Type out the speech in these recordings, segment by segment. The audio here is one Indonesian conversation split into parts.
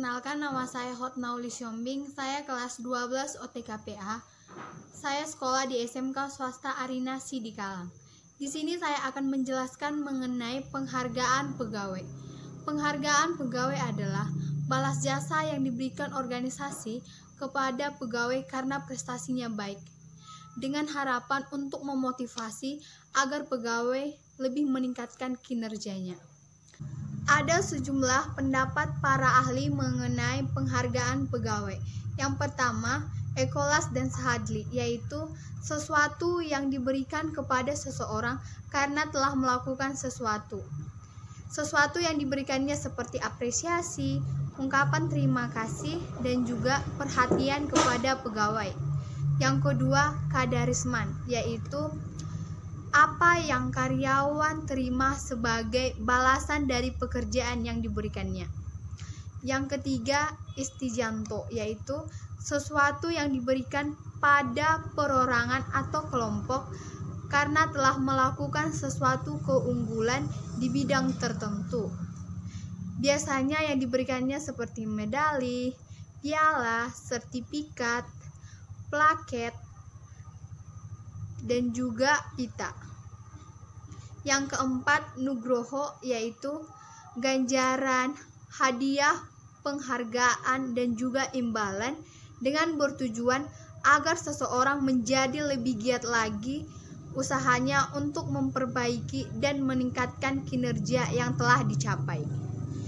Perkenalkan, nama saya Hotnauli Siombing. Saya kelas 12 OTKPA. Saya sekolah di SMK Swasta Arina Sidikalang. Di sini saya akan menjelaskan mengenai penghargaan pegawai. Penghargaan pegawai adalah balas jasa yang diberikan organisasi kepada pegawai karena prestasinya baik, dengan harapan untuk memotivasi agar pegawai lebih meningkatkan kinerjanya. Ada sejumlah pendapat para ahli mengenai penghargaan pegawai. Yang pertama, Ekolas dan Sahadli, yaitu sesuatu yang diberikan kepada seseorang karena telah melakukan sesuatu. Sesuatu yang diberikannya seperti apresiasi, ungkapan terima kasih, dan juga perhatian kepada pegawai. Yang kedua, Kadarisman, yaitu apa yang karyawan terima sebagai balasan dari pekerjaan yang diberikannya. Yang ketiga, Istijanto, yaitu sesuatu yang diberikan pada perorangan atau kelompok karena telah melakukan sesuatu keunggulan di bidang tertentu. Biasanya yang diberikannya seperti medali, piala, sertifikat, plaket, dan juga pita. Yang keempat, Nugroho, yaitu ganjaran, hadiah, penghargaan, dan juga imbalan dengan bertujuan agar seseorang menjadi lebih giat lagi usahanya untuk memperbaiki dan meningkatkan kinerja yang telah dicapai.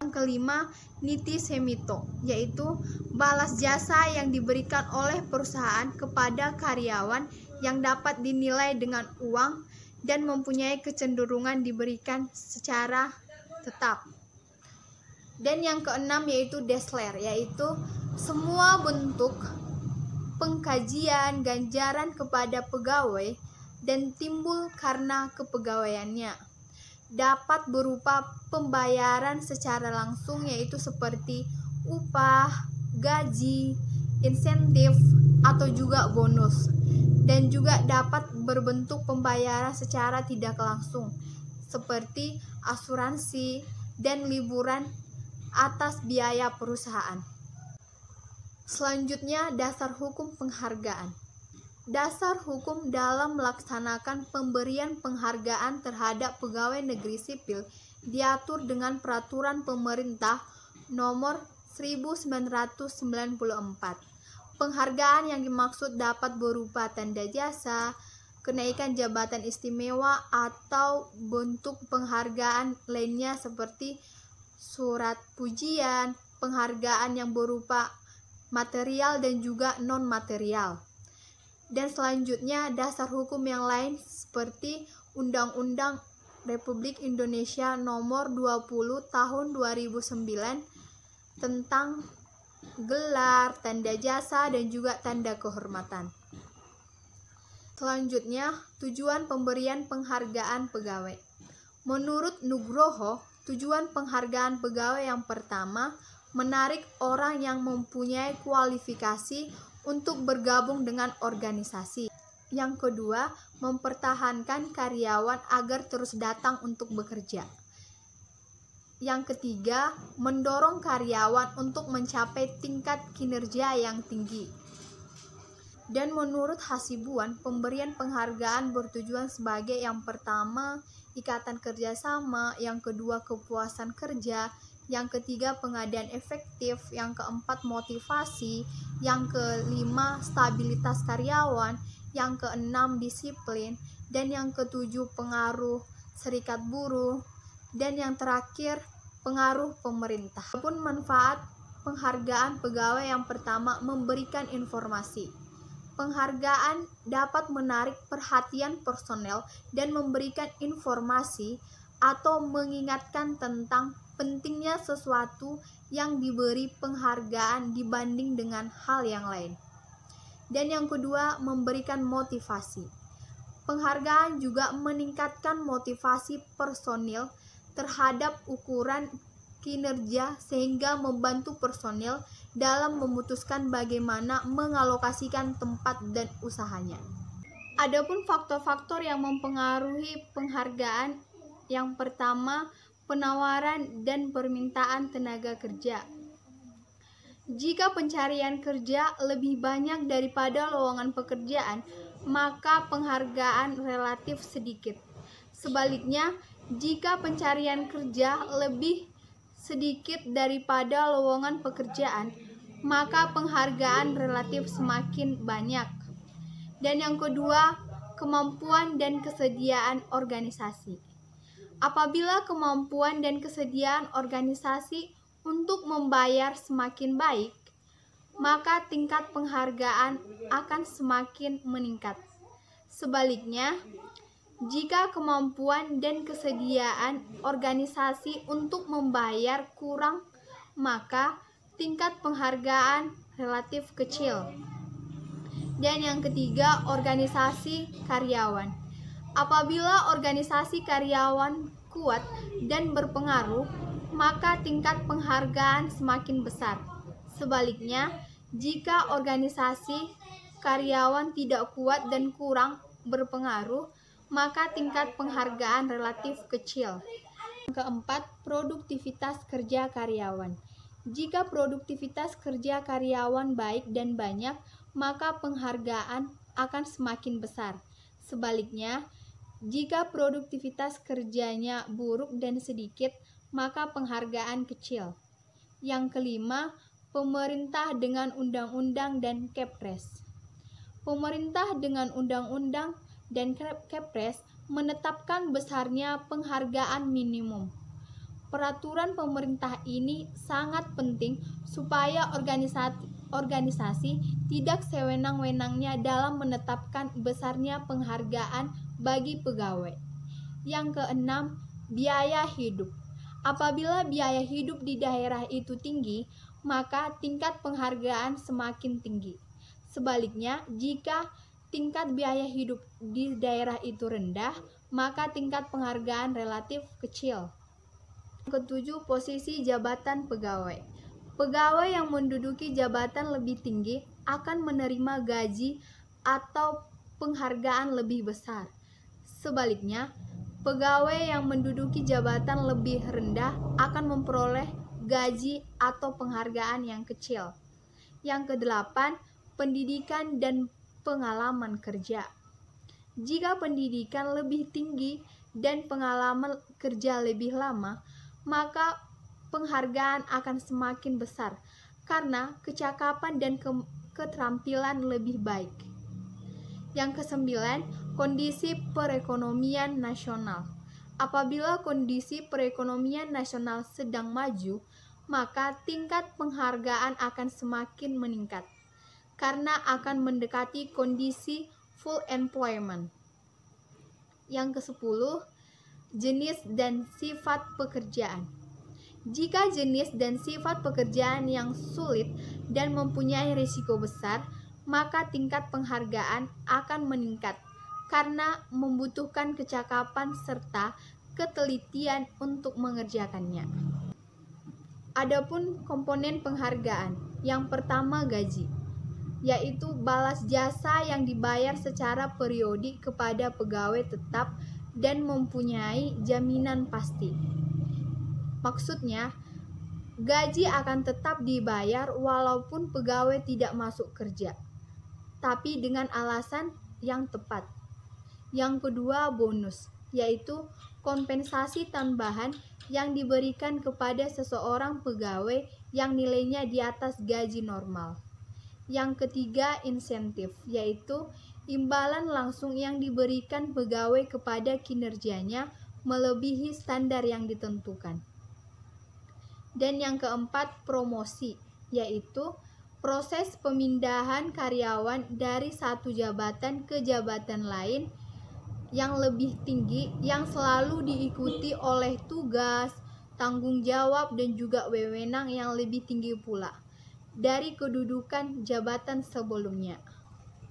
Yang kelima, Niti Semito, yaitu balas jasa yang diberikan oleh perusahaan kepada karyawan yang dapat dinilai dengan uang dan mempunyai kecenderungan diberikan secara tetap. Dan yang keenam yaitu Desler, yaitu semua bentuk pengkajian ganjaran kepada pegawai dan timbul karena kepegawaiannya. Dapat berupa pembayaran secara langsung, yaitu seperti upah, gaji, insentif, atau juga bonus. Dan juga dapat berbentuk pembayaran secara tidak langsung, seperti asuransi dan liburan atas biaya perusahaan. Selanjutnya, dasar hukum penghargaan. Dasar hukum dalam melaksanakan pemberian penghargaan terhadap pegawai negeri sipil diatur dengan Peraturan Pemerintah Nomor 1994. Penghargaan yang dimaksud dapat berupa tanda jasa, kenaikan jabatan istimewa, atau bentuk penghargaan lainnya seperti surat pujian, penghargaan yang berupa material dan juga non-material. Dan selanjutnya, dasar hukum yang lain seperti Undang-Undang Republik Indonesia Nomor 20 Tahun 2009 tentang gelar, tanda jasa, dan juga tanda kehormatan. Selanjutnya, tujuan pemberian penghargaan pegawai. Menurut Nugroho, tujuan penghargaan pegawai yang pertama, menarik orang yang mempunyai kualifikasi untuk bergabung dengan organisasi. Yang kedua, mempertahankan karyawan agar terus datang untuk bekerja. Yang ketiga, mendorong karyawan untuk mencapai tingkat kinerja yang tinggi. Dan menurut Hasibuan, pemberian penghargaan bertujuan sebagai yang pertama, ikatan kerjasama, yang kedua, kepuasan kerja, yang ketiga, pengadaan efektif, yang keempat, motivasi, yang kelima, stabilitas karyawan, yang keenam, disiplin, dan yang ketujuh, pengaruh serikat buruh, dan yang terakhir, pengaruh pemerintah. Adapun manfaat penghargaan pegawai yang pertama, memberikan informasi. Penghargaan dapat menarik perhatian personel dan memberikan informasi atau mengingatkan tentang pentingnya sesuatu yang diberi penghargaan dibanding dengan hal yang lain. Dan yang kedua, memberikan motivasi. Penghargaan juga meningkatkan motivasi personil terhadap ukuran kinerja sehingga membantu personil dalam memutuskan bagaimana mengalokasikan tempat dan usahanya. Adapun faktor-faktor yang mempengaruhi penghargaan, yang pertama, penawaran dan permintaan tenaga kerja. Jika pencarian kerja lebih banyak daripada lowongan pekerjaan, maka penghargaan relatif sedikit. Sebaliknya, jika pencarian kerja lebih sedikit daripada lowongan pekerjaan, maka penghargaan relatif semakin banyak. Dan yang kedua, kemampuan dan kesediaan organisasi. Apabila kemampuan dan kesediaan organisasi untuk membayar semakin baik, maka tingkat penghargaan akan semakin meningkat. Sebaliknya, jika kemampuan dan kesediaan organisasi untuk membayar kurang, maka tingkat penghargaan relatif kecil. Dan yang ketiga, organisasi karyawan. Apabila organisasi karyawan kuat dan berpengaruh, maka tingkat penghargaan semakin besar. Sebaliknya, jika organisasi karyawan tidak kuat dan kurang berpengaruh, maka tingkat penghargaan relatif kecil. Yang keempat, produktivitas kerja karyawan. Jika produktivitas kerja karyawan baik dan banyak, maka penghargaan akan semakin besar. Sebaliknya, jika produktivitas kerjanya buruk dan sedikit, maka penghargaan kecil. Yang kelima, pemerintah dengan undang-undang dan Kepres. Pemerintah dengan undang-undang dan Kepres menetapkan besarnya penghargaan minimum. Peraturan pemerintah ini sangat penting supaya organisasi tidak sewenang-wenangnya dalam menetapkan besarnya penghargaan bagi pegawai. Yang keenam, biaya hidup. Apabila biaya hidup di daerah itu tinggi, maka tingkat penghargaan semakin tinggi. Sebaliknya, jika tingkat biaya hidup di daerah itu rendah, maka tingkat penghargaan relatif kecil. Ketujuh, posisi jabatan pegawai. Pegawai yang menduduki jabatan lebih tinggi akan menerima gaji atau penghargaan lebih besar. Sebaliknya, pegawai yang menduduki jabatan lebih rendah akan memperoleh gaji atau penghargaan yang kecil. Yang kedelapan, pendidikan dan pengalaman kerja. Jika pendidikan lebih tinggi dan pengalaman kerja lebih lama, maka penghargaan akan semakin besar karena kecakapan dan keterampilan lebih baik. Yang kesembilan, kondisi perekonomian nasional. Apabila kondisi perekonomian nasional sedang maju, maka tingkat penghargaan akan semakin meningkat karena akan mendekati kondisi full employment. Yang kesepuluh, jenis dan sifat pekerjaan. Jika jenis dan sifat pekerjaan yang sulit dan mempunyai risiko besar, maka tingkat penghargaan akan meningkat karena membutuhkan kecakapan serta ketelitian untuk mengerjakannya. Adapun komponen penghargaan, yang pertama gaji, yaitu balas jasa yang dibayar secara periodik kepada pegawai tetap dan mempunyai jaminan pasti. Maksudnya, gaji akan tetap dibayar walaupun pegawai tidak masuk kerja, tapi dengan alasan yang tepat. Yang kedua, bonus, yaitu kompensasi tambahan yang diberikan kepada seseorang pegawai yang nilainya di atas gaji normal. Yang ketiga, insentif, yaitu imbalan langsung yang diberikan pegawai kepada kinerjanya melebihi standar yang ditentukan. Dan yang keempat, promosi, yaitu proses pemindahan karyawan dari satu jabatan ke jabatan lain yang lebih tinggi yang selalu diikuti oleh tugas, tanggung jawab, dan juga wewenang yang lebih tinggi pula dari kedudukan jabatan sebelumnya.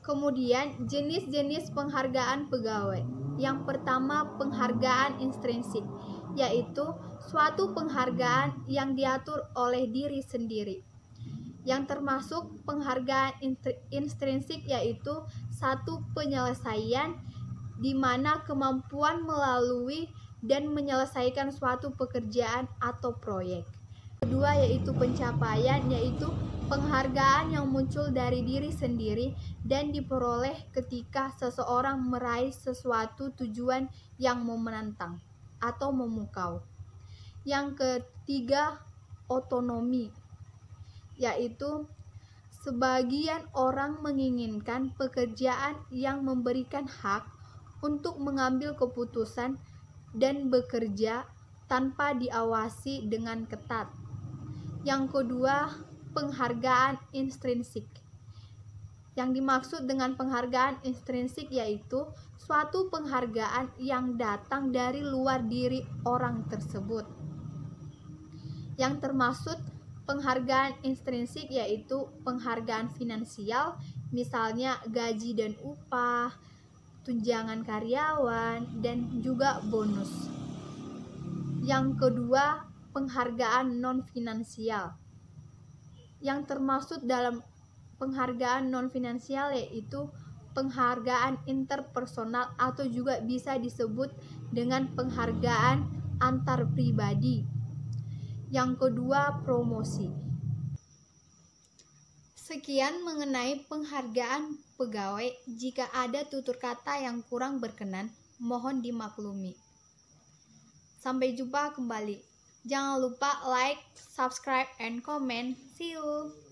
Kemudian, jenis-jenis penghargaan pegawai. Yang pertama, penghargaan intrinsik, yaitu suatu penghargaan yang diatur oleh diri sendiri. Yang termasuk penghargaan intrinsik yaitu satu penyelesaian di mana kemampuan melalui dan menyelesaikan suatu pekerjaan atau proyek. kedua yaitu pencapaian, yaitu penghargaan yang muncul dari diri sendiri dan diperoleh ketika seseorang meraih sesuatu tujuan yang menantang atau memukau. Yang ketiga, otonomi, yaitu sebagian orang menginginkan pekerjaan yang memberikan hak untuk mengambil keputusan dan bekerja tanpa diawasi dengan ketat. Yang kedua, penghargaan intrinsik. Yang dimaksud dengan penghargaan intrinsik yaitu suatu penghargaan yang datang dari luar diri orang tersebut. Yang termasuk penghargaan intrinsik yaitu penghargaan finansial, misalnya gaji dan upah, tunjangan karyawan, dan juga bonus. Yang kedua, penghargaan non-finansial. Yang termasuk dalam penghargaan non-finansial yaitu penghargaan interpersonal atau juga bisa disebut dengan penghargaan antar pribadi. Yang kedua, promosi. Sekian mengenai penghargaan pegawai. Jika ada tutur kata yang kurang berkenan, mohon dimaklumi. Sampai jumpa kembali. Jangan lupa like, subscribe, and comment. See you.